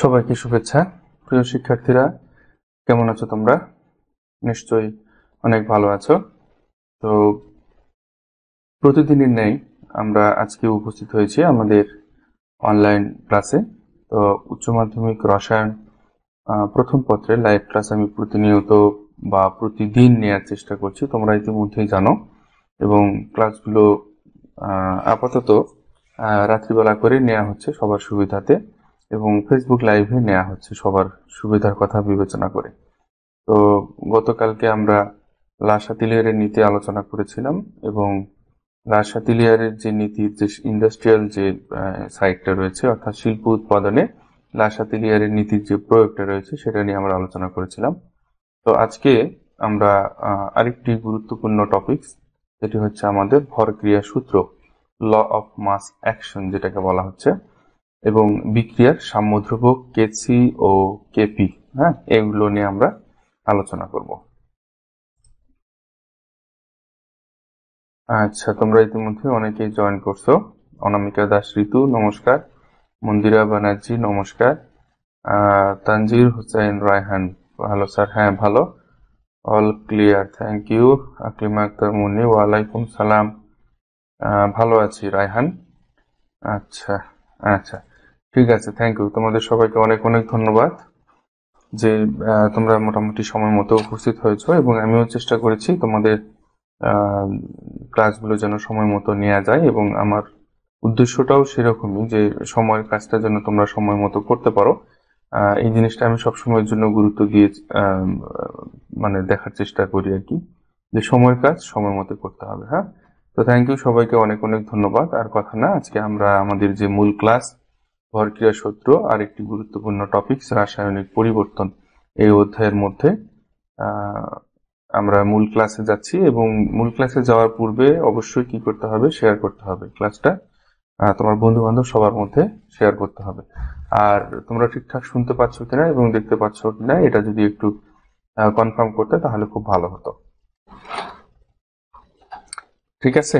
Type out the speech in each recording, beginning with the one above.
সবাইকে শুভেচ্ছা। প্রিয় শিক্ষার্থীরা, কেমন আছো তোমরা? নিশ্চয়ই অনেক ভালো আছো। তো প্রতিদিনের ন্যায় আমরা আজকে উপস্থিত হয়েছি আমাদের অনলাইন ক্লাসে। তো উচ্চ মাধ্যমিক রসায়ন প্রথম পত্রের লাইভ ক্লাস আমি প্রতিনিয়ত বা প্রতিদিন নেওয়ার চেষ্টা করছি, তোমরা ইতিমধ্যেই জানো। এবং ক্লাসগুলো আপাতত রাত্রিবেলা করে নেওয়া হচ্ছে সবার সুবিধাতে, এবং ফেসবুক লাইভে নেওয়া হচ্ছে সবার সুবিধার কথা বিবেচনা করে। তো গতকালকে আমরা লাসাতিলিয়ারের নীতি আলোচনা করেছিলাম, এবং লাসাতিলিয়ারের যে নীতির যে ইন্ডাস্ট্রিয়াল যে সাইডটা রয়েছে, অর্থাৎ শিল্প উৎপাদনে লাসাতিলিয়ারের নীতির যে প্রয়োগটা রয়েছে সেটা নিয়ে আমরা আলোচনা করেছিলাম। তো আজকে আমরা আরেকটি গুরুত্বপূর্ণ টপিকস, যেটি হচ্ছে আমাদের ভরক্রিয়া সূত্র, ল অফ মাস অ্যাকশন যেটাকে বলা হচ্ছে, এবং বিক্রিয়ার সাম্যধ্রুবক কেসি ও কেপি, এগুলো নিয়ে আমরা আলোচনা করব। আচ্ছা, তোমরা ইতিমধ্যে অনেকেই জয়েন করছো। অনামিকা দাস ঋতু নমস্কার, মন্দিরা ব্যানার্জি নমস্কার, তানজির হোসেন রায়হান ভালো স্যার, হ্যাঁ ভালো, all clear, thank you. Aklima Akter Munni ওয়ালাইকুম সালাম, ভালো আছি রায়হান। আচ্ছা আচ্ছা, ঠিক আছে, থ্যাংক ইউ। তোমাদের সবাইকে অনেক অনেক ধন্যবাদ যে তোমরা মোটামুটি সময় মতো উপস্থিত হয়েছো, এবং আমিও চেষ্টা করেছি তোমাদের ক্লাসগুলো যেন সময় মতো নেওয়া যায়, এবং আমার উদ্দেশ্যটাও সেরকমই যে সময়ের কাজটা যেন তোমরা সময় মতো করতে পারো। এই জিনিসটা আমি সবসময়ের জন্য গুরুত্ব দিয়ে মানে দেখার চেষ্টা করি আর কি, যে সময়ের কাজ সময় মতো করতে হবে। হ্যাঁ, তো থ্যাংক ইউ, সবাইকে অনেক অনেক ধন্যবাদ। আর কথা না, আজকে আমরা আমাদের যে মূল ক্লাস ভরক্রিয়া সূত্র আর একটি গুরুত্বপূর্ণ টপিকস রাসায়নিক পরিবর্তন, এই অধ্যায়ের মধ্যে আমরা মূল ক্লাসে যাচ্ছি, এবং মূল ক্লাসে যাওয়ার পূর্বে অবশ্যই কি করতে হবে, শেয়ার করতে হবে ক্লাসটা, তোমার বন্ধু বান্ধব সবার মধ্যে শেয়ার করতে হবে। আর তোমরা ঠিকঠাক শুনতে পাচ্ছ কিনা এবং দেখতে পাচ্ছ কিনা এটা যদি একটু কনফার্ম করতে তাহলে খুব ভালো হতো। ঠিক আছে?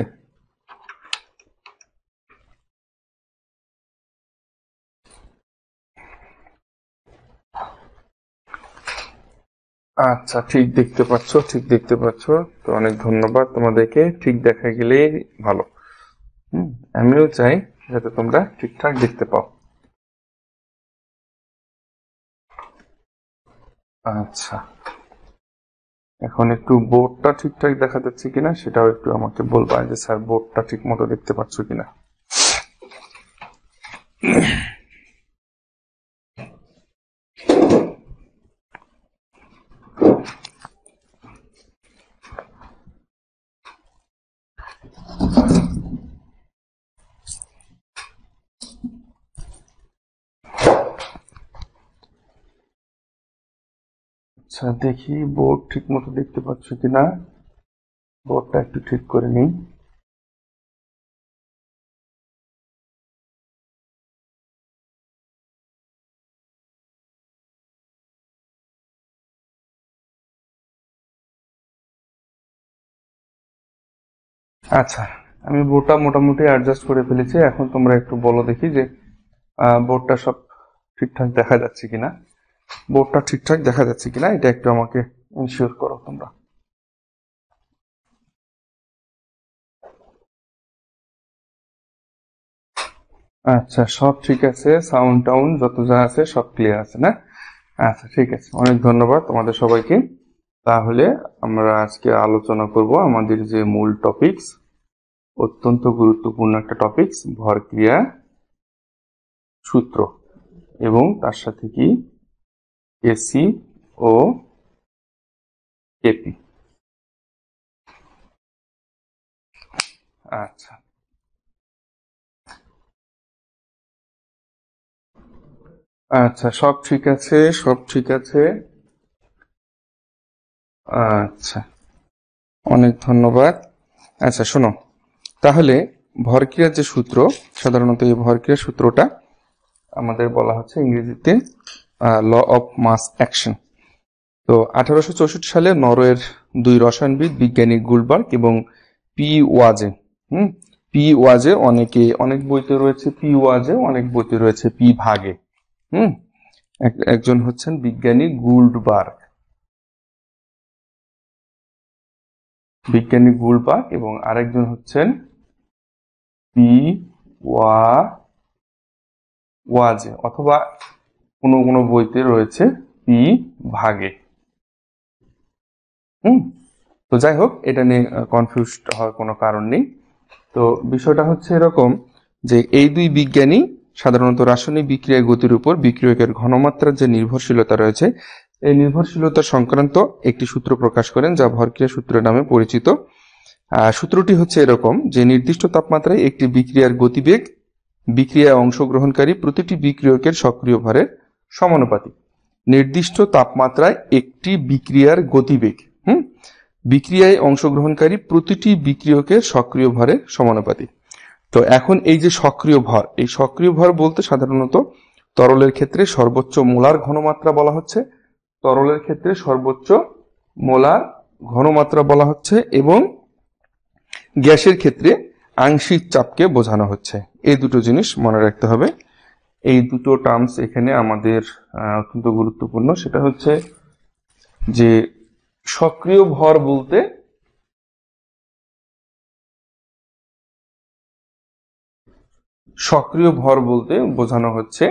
আচ্ছা, ঠিক দেখতে পাচ্ছ, ঠিক দেখতে পাচ্ছ, তো অনেক ধন্যবাদ তোমাদেরকে। ঠিক দেখা গেলেই ভালো। আমিও চাই যাতে তোমরা ঠিকঠাক দেখতে পাও। আচ্ছা, এখন একটু বোর্ডটা ঠিকঠাক দেখা যাচ্ছে কিনা সেটাও একটু আমাকে বলবা, যে স্যার বোর্ডটা ঠিক মতো দেখতে পাচ্ছ কিনা। আচ্ছা, দেখি বোর্ড ঠিক মতো দেখতে পাচ্ছ কিনা, বোর্ডটা একটু ঠিক করে নিই। আচ্ছা, আমি বোর্ডটা মোটামুটি অ্যাডজাস্ট করে ফেলেছি। এখন তোমরা একটু বলো দেখি যে বোর্ডটা সব ঠিকঠাক দেখা যাচ্ছে কিনা, বোর্ডটা ঠিকঠাক দেখা যাচ্ছে কিনা এটা একটু আমাকে ইনশিওর করো তোমরা। আচ্ছা, সব ঠিক আছে, সাউন্ড টাউন যত যা আছে সব ক্লিয়ার আছে না? আচ্ছা, ঠিক আছে, অনেক ধন্যবাদ তোমাদের সবাইকে। তাহলে আমরা আজকে আলোচনা করব আমাদের যে মূল টপিকস, অত্যন্ত গুরুত্বপূর্ণ একটা টপিকস, ভরক্রিয়া সূত্র, এবং তার সাথে কি এসি ও কেপি। আচ্ছা আচ্ছা, সব ঠিক আছে, সব ঠিক আছে। আচ্ছা, অনেক ধন্যবাদ। আচ্ছা শোনো, তাহলে ভরক্রিয়ার যে সূত্র, সাধারণত এই ভরক্রিয়ার সূত্রটা আমাদের বলা হচ্ছে ইংরেজিতে ল অফ মাস অ্যাকশন। তো 1864 সালে নরওয়ের দুই রসায়নবিদ বিজ্ঞানী গুলবার্গ এবং পি ওয়াজে, পি ওয়াজে অনেক বইতে রয়েছে, পি ওয়াজে অনেক বইতে রয়েছে পি ভাগে, একজন হচ্ছেন বিজ্ঞানী গুল্ডবার্গ, এবং আরেকজন হচ্ছেন পি ওয়াজে, অথবা কোনো কোনো বইতে রয়েছে পি ভাগে। তো যাই হোক, এটা নিয়ে কনফিউজ হওয়ার কোনো কারণ নেই। তো বিষয়টা হচ্ছে এরকম যে এই দুই বিজ্ঞানী সাধারণত রাসায়নিক বিক্রিয়ার গতির উপর বিক্রিয়কের ঘনমাত্রার যে নির্ভরশীলতা রয়েছে, এই নির্ভরশীলতা সংক্রান্ত একটি সূত্র প্রকাশ করেন, যা ভরক্রিয়া সূত্র নামে পরিচিত। সূত্রটি হচ্ছে এরকম যে নির্দিষ্ট তাপমাত্রায় একটি বিক্রিয়ার গতিবেগ বিক্রিয়ায় অংশগ্রহণকারী প্রতিটি বিক্রিয়কের সক্রিয় ভরের সমানুপাতিক। নির্দিষ্ট তাপমাত্রায় একটি বিক্রিয়ার গতিবেগ বিক্রিয়ায় অংশগ্রহণকারী প্রতিটি বিক্রিয়কের সক্রিয় ভরের সমানুপাতিক। তো এখন এই যে সক্রিয় ভর, এই সক্রিয় ভর বলতে সাধারণত তরলের ক্ষেত্রে সর্বোচ্চ মোলার ঘনমাত্রা বলা হচ্ছে, তরলের ক্ষেত্রে সর্বোচ্চ মোলার ঘনমাত্রা বলা হচ্ছে, এবং গ্যাসের ক্ষেত্রে আংশিক চাপকে বোঝানো হচ্ছে। এই দুটো জিনিস মনে রাখতে হবে। এই দুটো টার্মস এখানে আমাদের অত্যন্ত গুরুত্বপূর্ণ। সেটা হচ্ছে যে সক্রিয় ভর বলতে বোঝানো হচ্ছে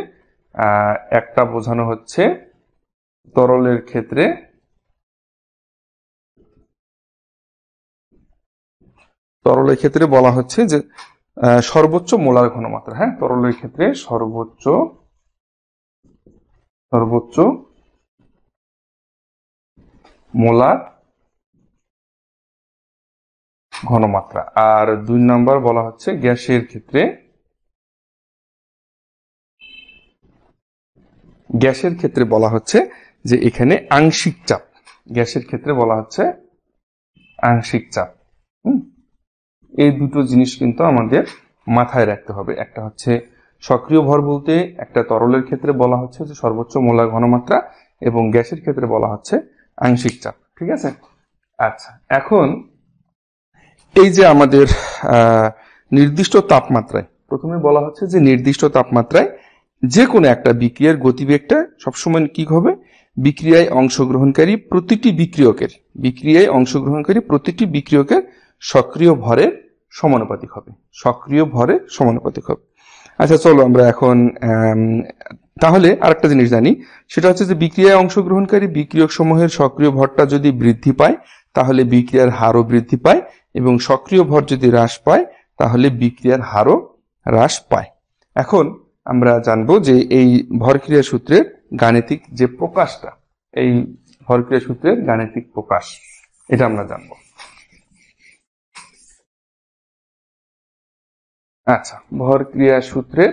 একটা বোঝানো হচ্ছে তরলের ক্ষেত্রে বলা হচ্ছে যে সর্বোচ্চ মোলার ঘনমাত্রা। হ্যাঁ, তরলের ক্ষেত্রে সর্বোচ্চ মোলার ঘনমাত্রা। আর 2 নাম্বার বলা হচ্ছে গ্যাসের ক্ষেত্রে বলা হচ্ছে যে এখানে আংশিক চাপ। গ্যাসের ক্ষেত্রে বলা হচ্ছে আংশিক চাপ। এই দুটো জিনিস কিন্তু আমাদের মাথায় রাখতে হবে। একটা হচ্ছে সক্রিয় ভর বলতে একটা তরলের ক্ষেত্রে বলা হচ্ছে যে সর্বোচ্চ মোলার ঘনমাত্রা, এবং গ্যাসের ক্ষেত্রে বলা হচ্ছে আংশিক চাপ। ঠিক আছে? আচ্ছা, এখন এই যে আমাদের নির্দিষ্ট তাপমাত্রায়, প্রথমে বলা হচ্ছে যে নির্দিষ্ট তাপমাত্রায় যে কোনো একটা বিক্রিয়ার গতিবেগটা সবসময় কি হবে, বিক্রিয়ায় অংশগ্রহণকারী প্রতিটি বিক্রিয়কের সক্রিয় ভরের সমানুপাতিক হবে। আচ্ছা, চলো আমরা এখন তাহলে আরেকটা জিনিস জানি। সেটা হচ্ছে যে বিক্রিয়ায় অংশগ্রহণকারী বিক্রিয়ক সমূহের সক্রিয় ভরটা যদি বৃদ্ধি পায় তাহলে বিক্রিয়ার হারও বৃদ্ধি পায়, এবং সক্রিয় ভর যদি হ্রাস পায় তাহলে বিক্রিয়ার হারও হ্রাস পায়। এখন আমরা জানবো যে এই ভরক্রিয়া সূত্রের গাণিতিক যে প্রকাশটা, এই ভরক্রিয়া সূত্রের গাণিতিক প্রকাশ, এটা আমরা জানবো। আচ্ছা, ভরক্রিয়া সূত্রের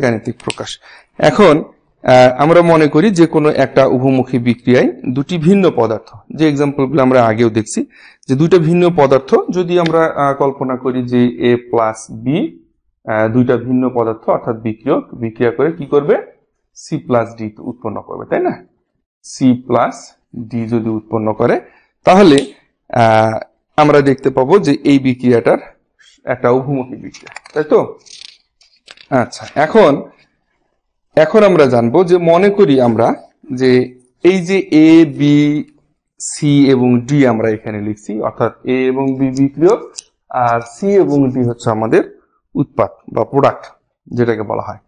গাণিতিক প্রকাশ। এখন আমরা মনে করি যে কোনো একটা উভমুখী বিক্রিয়ায় দুটি ভিন্ন পদার্থ, যে এক্সাম্পলগুলো আমরা আগেও দেখছি, যে দুইটা ভিন্ন পদার্থ যদি আমরা কল্পনা করি যে এ প্লাস বি, দুইটা ভিন্ন পদার্থ অর্থাৎ বিক্রিয়ক বিক্রিয়া করে কি করবে, সি প্লাস ডি উৎপন্ন করবে, তাই না? সি প্লাস ডি যদি উৎপন্ন করে তাহলে আমরা দেখতে পাবো যে এই বিক্রিয়াটার একটা উভমুখী বিক্রিয়া, তাই তো? আচ্ছা, এখন আমরা জানবো যে মনে করি আমরা যে এই যে এ বি সি এবং ডি আমরা এখানে লিখছি, অর্থাৎ এ এবং বি বিক্রিয়ক আর সি এবং ডি হচ্ছে আমাদের উৎপাদ বা প্রোডাক্ট, যেটাকে বলা হয়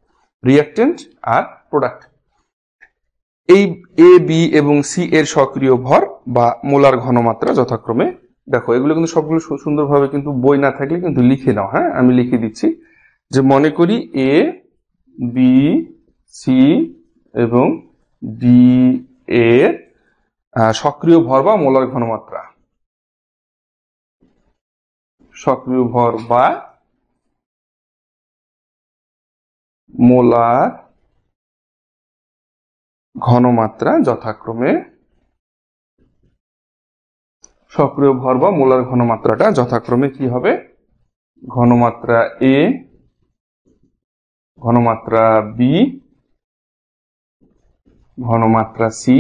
রিঅ্যাকট্যান্ট আর প্রোডাক্ট। এই এ বি এবং সি এর সক্রিয় ভর বা মোলার ঘনমাত্রা যথাক্রমে, দেখো এগুলো কিন্তু সবগুলো সুন্দরভাবে কিন্তু বই না থাকলে কিন্তু লিখে নাও। হ্যাঁ, আমি লিখে দিচ্ছি যে মনে করি এ বি সি এবং ডি এর সক্রিয় ভর বা মোলার ঘনমাত্রা, সক্রিয় ভর বা মোলার ঘনমাত্রা যথাক্রমে, সক্রিয় ভর বা মোলার ঘনমাত্রাটা যথাক্রমে কি হবে, ঘনমাত্রা এ, ঘনমাত্রা বি, ঘনমাত্রা সি